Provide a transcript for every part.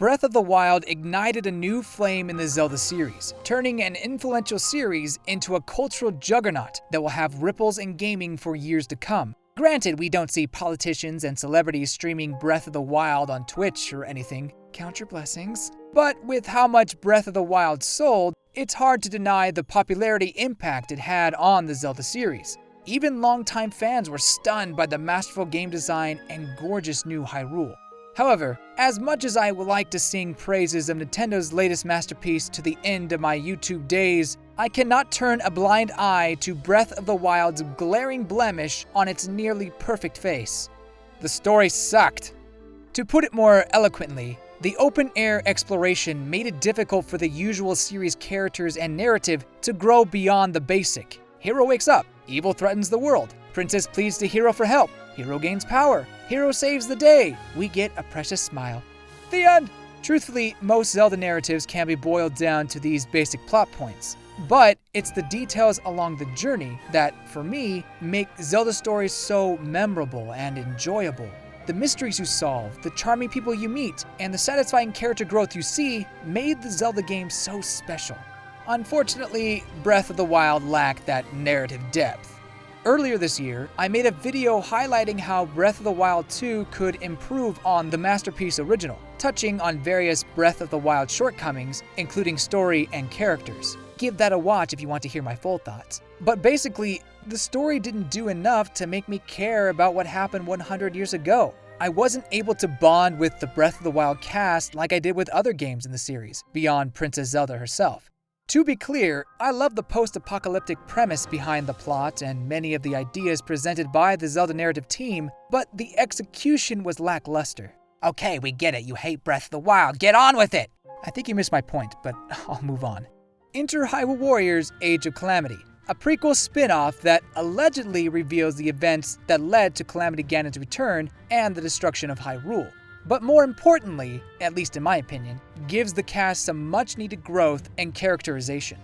Breath of the Wild ignited a new flame in the Zelda series, turning an influential series into a cultural juggernaut that will have ripples in gaming for years to come. Granted, we don't see politicians and celebrities streaming Breath of the Wild on Twitch or anything. Count your blessings. But with how much Breath of the Wild sold, it's hard to deny the popularity impact it had on the Zelda series. Even longtime fans were stunned by the masterful game design and gorgeous new Hyrule. However, as much as I would like to sing praises of Nintendo's latest masterpiece to the end of my YouTube days, I cannot turn a blind eye to Breath of the Wild's glaring blemish on its nearly perfect face. The story sucked. To put it more eloquently, the open-air exploration made it difficult for the usual series characters and narrative to grow beyond the basic. Hero wakes up, evil threatens the world, princess pleads to hero for help, hero gains power, hero saves the day, we get a precious smile. The end! Truthfully, most Zelda narratives can be boiled down to these basic plot points. But it's the details along the journey that, for me, make Zelda stories so memorable and enjoyable. The mysteries you solve, the charming people you meet, and the satisfying character growth you see made the Zelda game so special. Unfortunately, Breath of the Wild lacked that narrative depth. Earlier this year, I made a video highlighting how Breath of the Wild 2 could improve on the masterpiece original, touching on various Breath of the Wild shortcomings, including story and characters. Give that a watch if you want to hear my full thoughts. But basically, the story didn't do enough to make me care about what happened 100 years ago. I wasn't able to bond with the Breath of the Wild cast like I did with other games in the series, beyond Princess Zelda herself. To be clear, I love the post-apocalyptic premise behind the plot and many of the ideas presented by the Zelda narrative team, but the execution was lackluster. Okay, we get it, you hate Breath of the Wild, get on with it! I think you missed my point, but I'll move on. Enter Hyrule Warriors: Age of Calamity, a prequel spin-off that allegedly reveals the events that led to Calamity Ganon's return and the destruction of Hyrule. But more importantly, at least in my opinion, gives the cast some much-needed growth and characterization.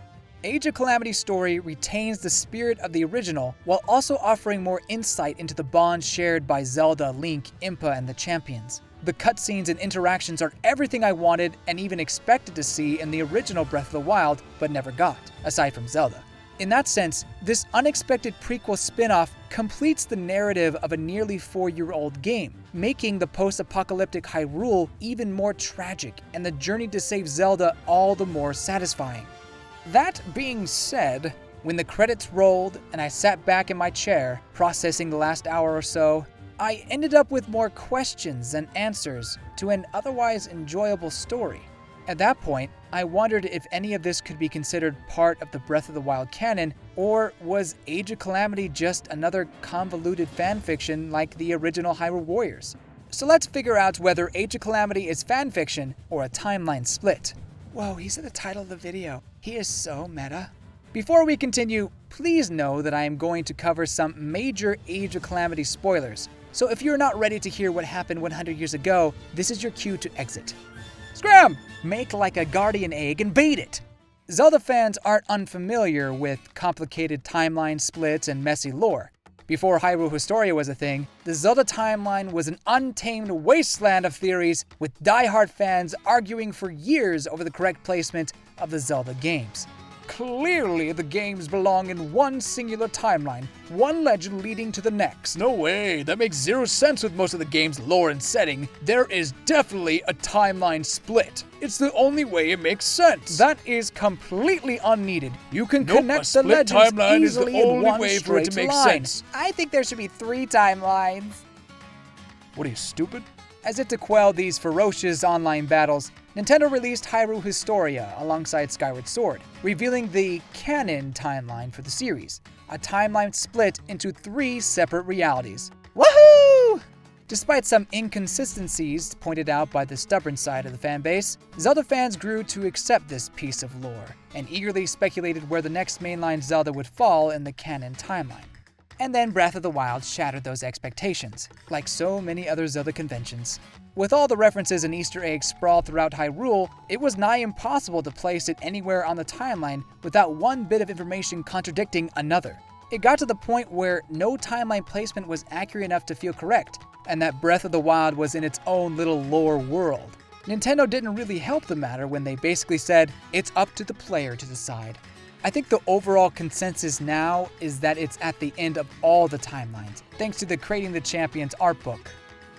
Age of Calamity's story retains the spirit of the original while also offering more insight into the bond shared by Zelda, Link, Impa, and the champions. The cutscenes and interactions are everything I wanted and even expected to see in the original Breath of the Wild, but never got, aside from Zelda. In that sense, this unexpected prequel spin-off completes the narrative of a nearly 4-year-old game, making the post-apocalyptic Hyrule even more tragic and the journey to save Zelda all the more satisfying. That being said, when the credits rolled and I sat back in my chair, processing the last hour or so, I ended up with more questions than answers to an otherwise enjoyable story. At that point, I wondered if any of this could be considered part of the Breath of the Wild canon, or was Age of Calamity just another convoluted fanfiction like the original Hyrule Warriors? So let's figure out whether Age of Calamity is fanfiction or a timeline split. Whoa, he said the title of the video. He is so meta. Before we continue, please know that I am going to cover some major Age of Calamity spoilers, so if you're not ready to hear what happened 100 years ago, this is your cue to exit. Scram! Make like a guardian egg and bait it! Zelda fans aren't unfamiliar with complicated timeline splits and messy lore. Before Hyrule Historia was a thing, the Zelda timeline was an untamed wasteland of theories, with die-hard fans arguing for years over the correct placement of the Zelda games. Clearly, the games belong in one singular timeline, one legend leading to the next. No way, that makes zero sense with most of the game's lore and setting. There is definitely a timeline split. It's the only way it makes sense. That is completely unneeded. You can connect the legends easily in one straight line. I think there should be 3 timelines. What are you, stupid? As if to quell these ferocious online battles, Nintendo released Hyrule Historia alongside Skyward Sword, revealing the canon timeline for the series, a timeline split into 3 separate realities. Woohoo! Despite some inconsistencies pointed out by the stubborn side of the fanbase, Zelda fans grew to accept this piece of lore, and eagerly speculated where the next mainline Zelda would fall in the canon timeline. And then Breath of the Wild shattered those expectations, like so many other Zelda conventions. With all the references and Easter eggs sprawled throughout Hyrule, it was nigh impossible to place it anywhere on the timeline without one bit of information contradicting another. It got to the point where no timeline placement was accurate enough to feel correct, and that Breath of the Wild was in its own little lore world. Nintendo didn't really help the matter when they basically said, it's up to the player to decide. I think the overall consensus now is that it's at the end of all the timelines, thanks to the Creating the Champions art book.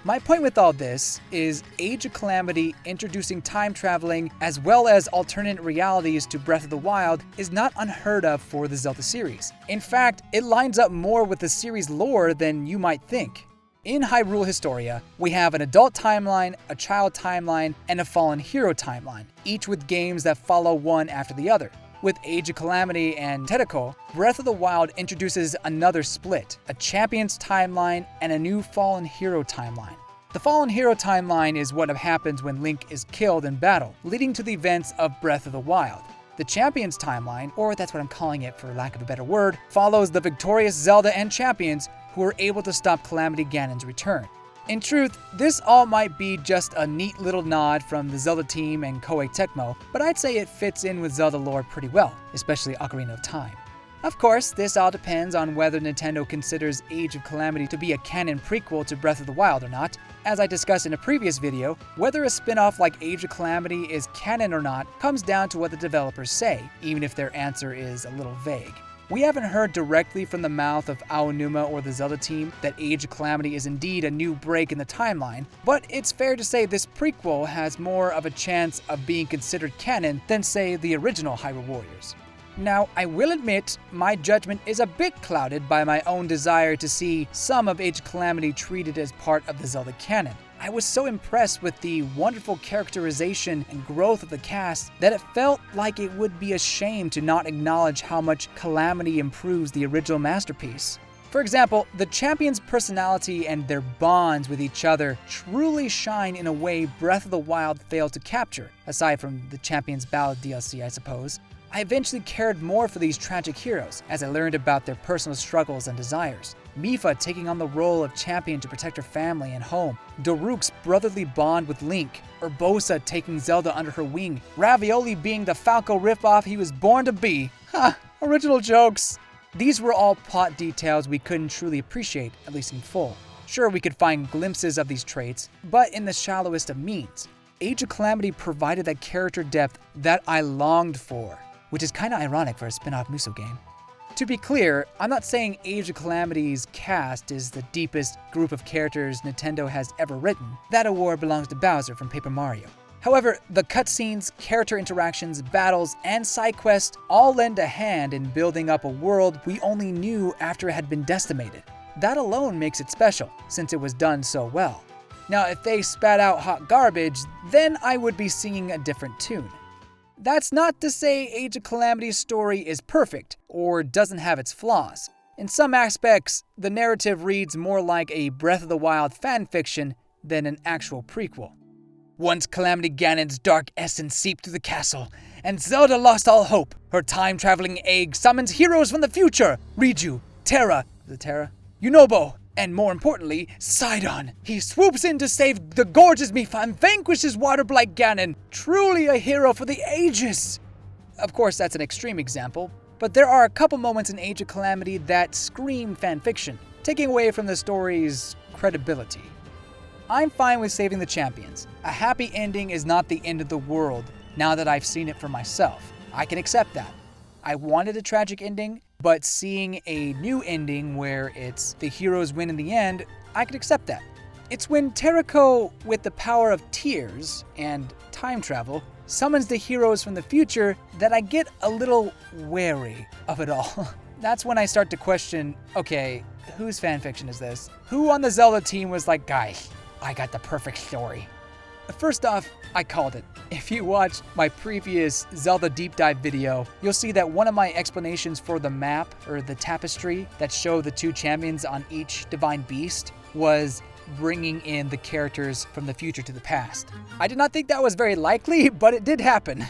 My point with all this is Age of Calamity introducing time traveling as well as alternate realities to Breath of the Wild is not unheard of for the Zelda series. In fact, it lines up more with the series lore than you might think. In Hyrule Historia, we have an adult timeline, a child timeline, and a fallen hero timeline, each with games that follow one after the other. With Age of Calamity and Tentacle, Breath of the Wild introduces another split, a Champions timeline and a new Fallen Hero timeline. The Fallen Hero timeline is what happens when Link is killed in battle, leading to the events of Breath of the Wild. The Champions timeline, or that's what I'm calling it for lack of a better word, follows the victorious Zelda and Champions who were able to stop Calamity Ganon's return. In truth, this all might be just a neat little nod from the Zelda team and Koei Tecmo, but I'd say it fits in with Zelda lore pretty well, especially Ocarina of Time. Of course, this all depends on whether Nintendo considers Age of Calamity to be a canon prequel to Breath of the Wild or not. As I discussed in a previous video, whether a spin-off like Age of Calamity is canon or not comes down to what the developers say, even if their answer is a little vague. We haven't heard directly from the mouth of Aonuma or the Zelda team that Age of Calamity is indeed a new break in the timeline, but it's fair to say this prequel has more of a chance of being considered canon than, say, the original Hyrule Warriors. Now, I will admit, my judgment is a bit clouded by my own desire to see some of Age of Calamity treated as part of the Zelda canon. I was so impressed with the wonderful characterization and growth of the cast that it felt like it would be a shame to not acknowledge how much Calamity improves the original masterpiece. For example, the champions' personality and their bonds with each other truly shine in a way Breath of the Wild failed to capture, aside from the Champions Ballad DLC, I suppose. I eventually cared more for these tragic heroes as I learned about their personal struggles and desires. Mipha taking on the role of champion to protect her family and home, Daruk's brotherly bond with Link, Urbosa taking Zelda under her wing, Ravioli being the Falco ripoff he was born to be. Ha! Original jokes! These were all plot details we couldn't truly appreciate, at least in full. Sure, we could find glimpses of these traits, but in the shallowest of means. Age of Calamity provided that character depth that I longed for, which is kinda ironic for a spin-off Musou game. To be clear, I'm not saying Age of Calamity's cast is the deepest group of characters Nintendo has ever written. That award belongs to Bowser from Paper Mario. However, the cutscenes, character interactions, battles, and side quests all lend a hand in building up a world we only knew after it had been decimated. That alone makes it special, since it was done so well. Now, if they spat out hot garbage, then I would be singing a different tune. That's not to say Age of Calamity's story is perfect, or doesn't have its flaws. In some aspects, the narrative reads more like a Breath of the Wild fanfiction than an actual prequel. Once Calamity Ganon's dark essence seeped through the castle, and Zelda lost all hope, her time-traveling egg summons heroes from the future! Riju, Terra, Yunobo, and more importantly, Sidon. He swoops in to save the gorgeous Mipha and vanquishes Water-Blight Ganon. Truly a hero for the ages! Of course, that's an extreme example, but there are a couple moments in Age of Calamity that scream fanfiction, taking away from the story's credibility. I'm fine with saving the champions. A happy ending is not the end of the world, now that I've seen it for myself. I can accept that. I wanted a tragic ending, but seeing a new ending where it's the heroes win in the end, I could accept that. It's when Terako, with the power of tears and time travel, summons the heroes from the future that I get a little wary of it all. That's when I start to question, okay, whose fanfiction is this? Who on the Zelda team was like, guys, I got the perfect story? First off, I called it. If you watched my previous Zelda deep dive video, you'll see that one of my explanations for the map, or the tapestry, that showed the two champions on each divine beast was bringing in the characters from the future to the past. I did not think that was very likely, but it did happen.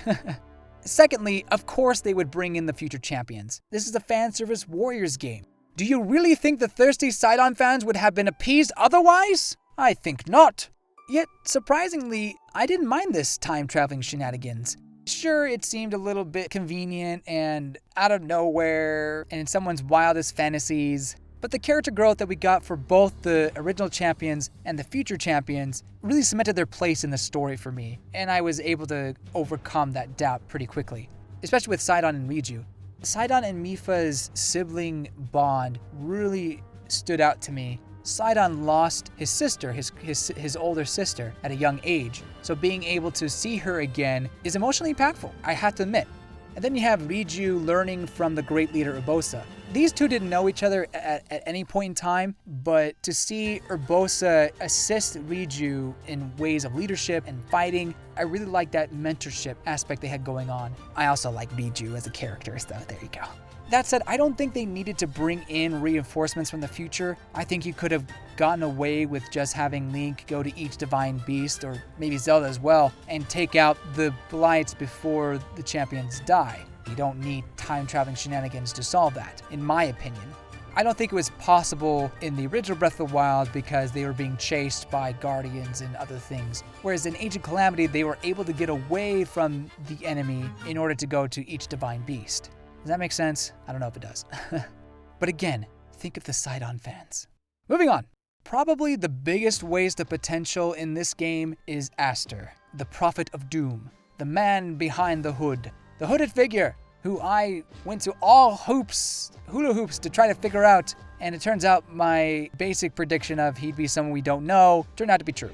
Secondly, of course they would bring in the future champions. This is a fan service Warriors game. Do you really think the thirsty Sidon fans would have been appeased otherwise? I think not. Yet, surprisingly, I didn't mind this time-traveling shenanigans. Sure, it seemed a little bit convenient and out of nowhere and in someone's wildest fantasies, But the character growth that we got for both the original champions and the future champions really cemented their place in the story for me, and I was able to overcome that doubt pretty quickly, especially with Sidon and Riju. Sidon and Mipha's sibling bond really stood out to me. Sidon lost his sister, his older sister, at a young age, so being able to see her again is emotionally impactful, I have to admit. And then you have Riju learning from the great leader Urbosa. These two didn't know each other at any point in time, but to see Urbosa assist Riju in ways of leadership and fighting, I really like that mentorship aspect they had going on. I also like Riju as a character, so there you go. That said, I don't think they needed to bring in reinforcements from the future. I think you could have gotten away with just having Link go to each divine beast, or maybe Zelda as well, and take out the blights before the champions die. You don't need time-traveling shenanigans to solve that, in my opinion. I don't think it was possible in the original Breath of the Wild because they were being chased by guardians and other things, whereas in Age of Calamity they were able to get away from the enemy in order to go to each divine beast. Does that make sense? I don't know if it does. But again, think of the Sidon fans. Moving on. Probably the biggest waste of potential in this game is ASTOR, the Prophet of Doom, the man behind the hood, the hooded figure, who I went to all hula hoops to try to figure out, and it turns out my basic prediction of he'd be someone we don't know turned out to be true.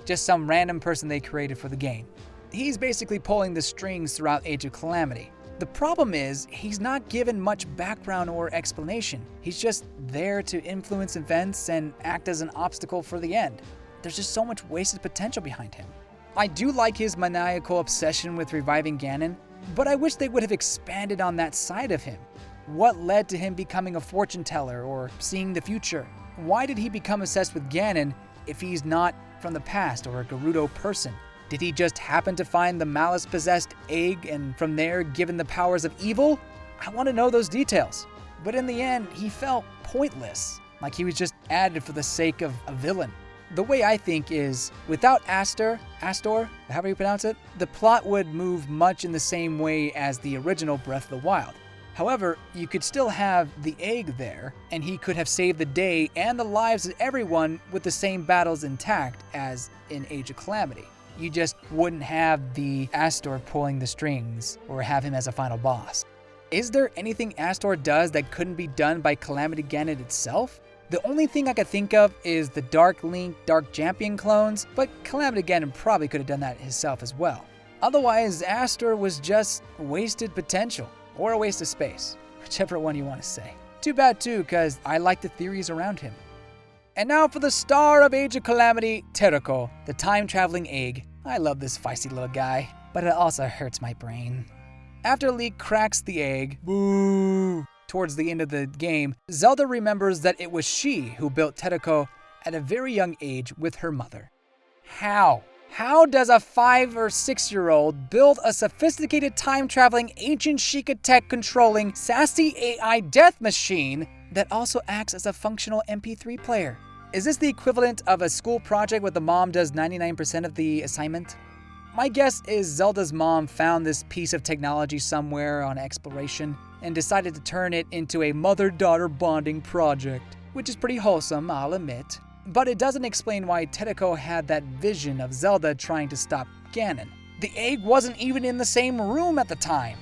Just some random person they created for the game. He's basically pulling the strings throughout Age of Calamity. The problem is, he's not given much background or explanation. He's just there to influence events and act as an obstacle for the end. There's just so much wasted potential behind him. I do like his maniacal obsession with reviving Ganon, but I wish they would have expanded on that side of him. What led to him becoming a fortune teller or seeing the future? Why did he become obsessed with Ganon if he's not from the past or a Gerudo person? Did he just happen to find the malice-possessed egg and from there given the powers of evil? I want to know those details. But in the end, he felt pointless, like he was just added for the sake of a villain. The way I think is, without ASTOR, however you pronounce it, the plot would move much in the same way as the original Breath of the Wild. However, you could still have the egg there, and he could have saved the day and the lives of everyone with the same battles intact as in Age of Calamity. You just wouldn't have the ASTOR pulling the strings or have him as a final boss. Is there anything ASTOR does that couldn't be done by Calamity Ganon itself? The only thing I could think of is the Dark Link, Dark Champion clones, but Calamity Ganon probably could have done that himself as well. Otherwise, ASTOR was just wasted potential, or a waste of space, whichever one you want to say. Too bad too, because I like the theories around him. And now for the star of Age of Calamity, Terako, the time-traveling egg. I love this feisty little guy, but it also hurts my brain. After Link cracks the egg, boo, towards the end of the game, Zelda remembers that it was she who built Terako at a very young age with her mother. How? How does a 5 or 6-year-old build a sophisticated time-traveling ancient Sheikah tech controlling sassy AI death machine that also acts as a functional MP3 player? Is this the equivalent of a school project where the mom does 99% of the assignment? My guess is Zelda's mom found this piece of technology somewhere on exploration and decided to turn it into a mother-daughter bonding project, which is pretty wholesome, I'll admit. But it doesn't explain why Terako had that vision of Zelda trying to stop Ganon. The egg wasn't even in the same room at the time.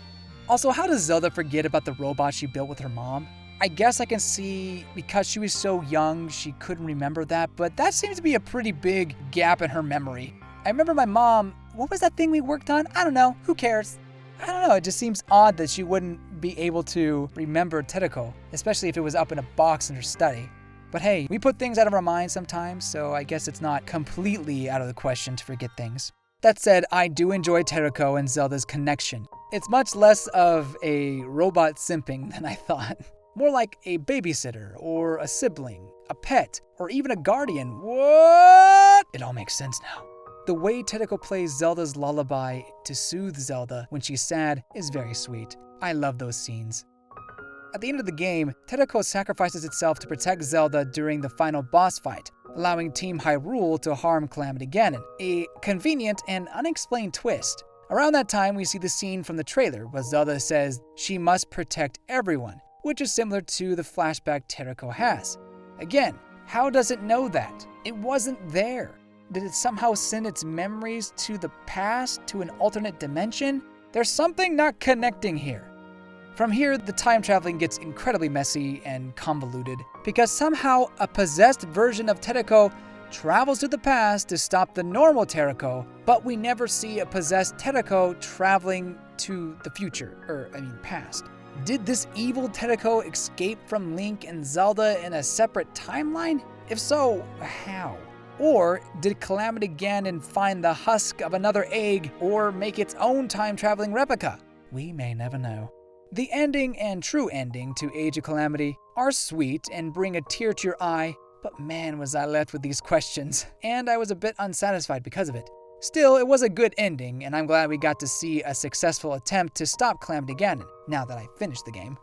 Also, how does Zelda forget about the robot she built with her mom? I guess I can see because she was so young, she couldn't remember that, but that seems to be a pretty big gap in her memory. I remember my mom, what was that thing we worked on? I don't know, who cares? I don't know, it just seems odd that she wouldn't be able to remember Terako, especially if it was up in a box in her study. But hey, we put things out of our minds sometimes, so I guess it's not completely out of the question to forget things. That said, I do enjoy Terako and Zelda's connection. It's much less of a robot simping than I thought. More like a babysitter, or a sibling, a pet, or even a guardian. What? It all makes sense now. The way Terako plays Zelda's lullaby to soothe Zelda when she's sad is very sweet. I love those scenes. At the end of the game, Terako sacrifices itself to protect Zelda during the final boss fight, allowing Team Hyrule to harm Calamity Ganon, a convenient and unexplained twist. Around that time, we see the scene from the trailer where Zelda says she must protect everyone, which is similar to the flashback Teriko has. Again, how does it know that? It wasn't there. Did it somehow send its memories to the past, to an alternate dimension? There's something not connecting here. From here, the time traveling gets incredibly messy and convoluted, because somehow a possessed version of Teriko travels to the past to stop the normal Teriko, but we never see a possessed Teriko traveling to the future, past. Did this evil Teriko escape from Link and Zelda in a separate timeline? If so, how? Or did Calamity Ganon find the husk of another egg or make its own time-traveling replica? We may never know. The ending and true ending to Age of Calamity are sweet and bring a tear to your eye, but man was I left with these questions, and I was a bit unsatisfied because of it. Still, it was a good ending, and I'm glad we got to see a successful attempt to stop Calamity Ganon, now that I finished the game.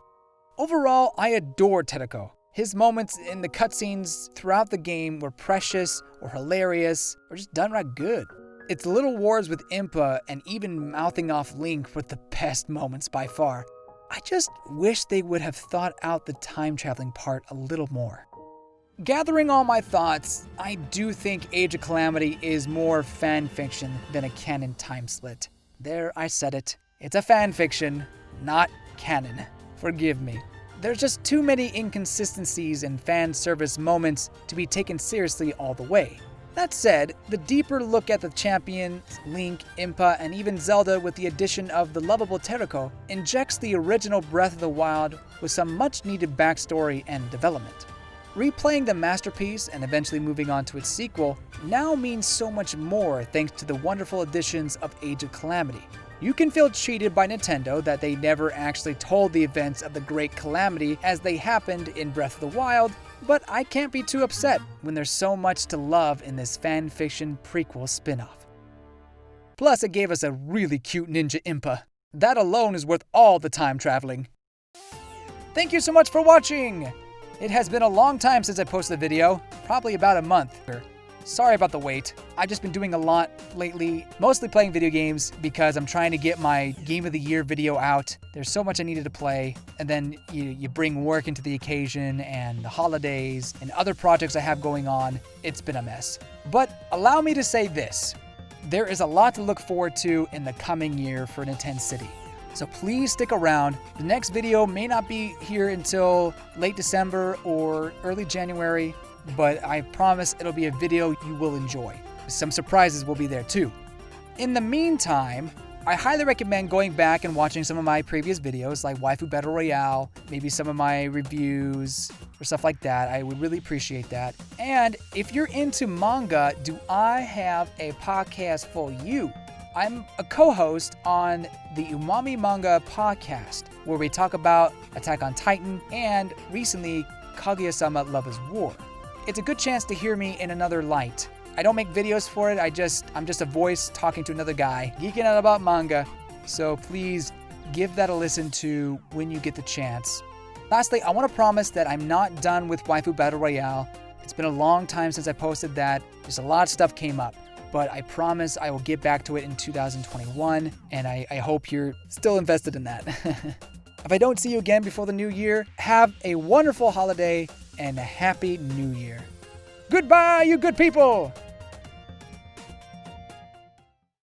Overall, I adore Teriko. His moments in the cutscenes throughout the game were precious, or hilarious, or just downright good. Its little wars with Impa and even mouthing off Link were the best moments by far. I just wish they would have thought out the time-traveling part a little more. Gathering all my thoughts, I do think Age of Calamity is more fanfiction than a canon time split. There, I said it. It's a fanfiction, not canon. Forgive me. There's just too many inconsistencies and fan service moments to be taken seriously all the way. That said, the deeper look at the champions, Link, Impa, and even Zelda with the addition of the lovable Teriko injects the original Breath of the Wild with some much-needed backstory and development. Replaying the masterpiece and eventually moving on to its sequel now means so much more thanks to the wonderful additions of Age of Calamity. You can feel cheated by Nintendo that they never actually told the events of the Great Calamity as they happened in Breath of the Wild, but I can't be too upset when there's so much to love in this fanfiction prequel spin-off. Plus, it gave us a really cute ninja Impa. That alone is worth all the time traveling. Thank you so much for watching! It has been a long time since I posted a video, probably about a month. Sorry about the wait. I've just been doing a lot lately, mostly playing video games because I'm trying to get my Game of the Year video out. There's so much I needed to play, and then you bring work into the occasion and the holidays and other projects I have going on. It's been a mess. But allow me to say this. There is a lot to look forward to in the coming year for Nintendo City. So please stick around. The next video may not be here until late December or early January, but I promise it'll be a video you will enjoy. Some surprises will be there too. In the meantime, I highly recommend going back and watching some of my previous videos like Waifu Battle Royale, maybe some of my reviews or stuff like that. I would really appreciate that. And if you're into manga, do I have a podcast for you? I'm a co-host on the Umami Manga podcast, where we talk about Attack on Titan and recently Kaguya-sama Love is War. It's a good chance to hear me in another light. I don't make videos for it, I'm just a voice talking to another guy, geeking out about manga, so please give that a listen to when you get the chance. Lastly, I want to promise that I'm not done with Waifu Battle Royale. It's been a long time since I posted that, just a lot of stuff came up, but I promise I will get back to it in 2021, and I hope you're still invested in that. If I don't see you again before the new year, have a wonderful holiday and a happy new year. Goodbye, you good people!